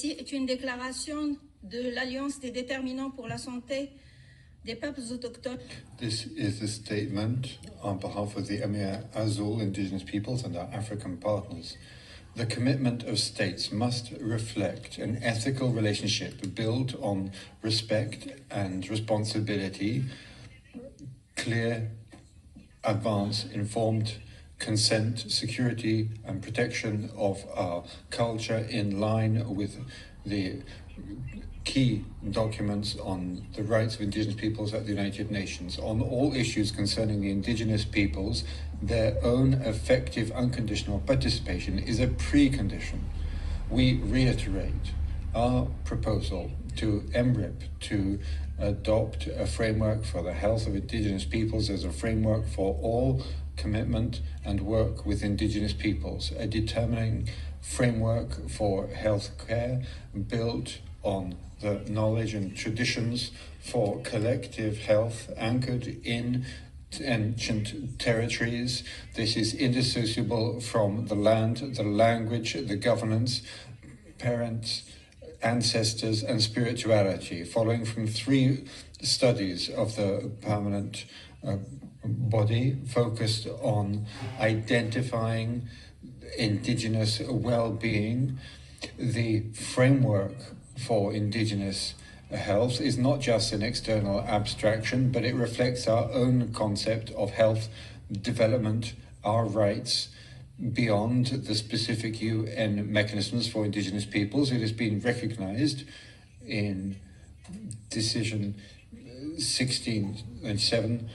est une déclaration de l'Alliance des déterminants pour la santé des peuples autochtones. This is a statement on behalf of the AZUL indigenous peoples and our African partners. The commitment of states must reflect an ethical relationship built on respect and responsibility, clear, advance, informed consent, security and protection of our culture in line with the key documents on the rights of indigenous peoples at the United Nations. On all issues concerning the indigenous peoples, their own effective unconditional participation is a precondition. We reiterate our proposal to EMRIP to adopt a framework for the health of indigenous peoples as a framework for all commitment and work with indigenous peoples, a determining framework for health care built on the knowledge and traditions for collective health anchored in ancient territories. This is indissociable from the land, the language, the governance, parents, ancestors, and spirituality, following from 3 studies of the permanent body focused on identifying indigenous well-being. The framework for indigenous health is not just an external abstraction, but it reflects our own concept of health development, our rights beyond the specific UN mechanisms for indigenous peoples. It has been recognized in decision 1697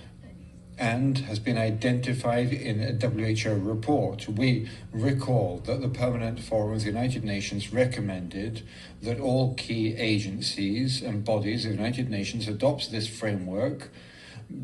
and has been identified in a WHO report. We recall that the Permanent Forum of the United Nations recommended that all key agencies and bodies of the United Nations adopt this framework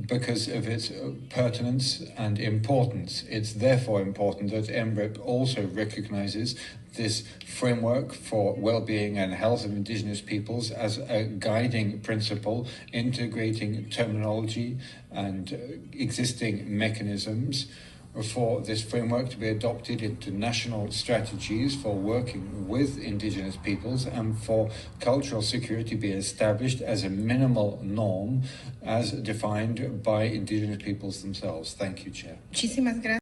because of its pertinence and importance. It's therefore important that EMRIP also recognizes this framework for well-being and health of indigenous peoples as a guiding principle, integrating terminology and existing mechanisms for this framework to be adopted into national strategies for working with indigenous peoples and for cultural security to be established as a minimal norm as defined by indigenous peoples themselves. Thank you, Chair.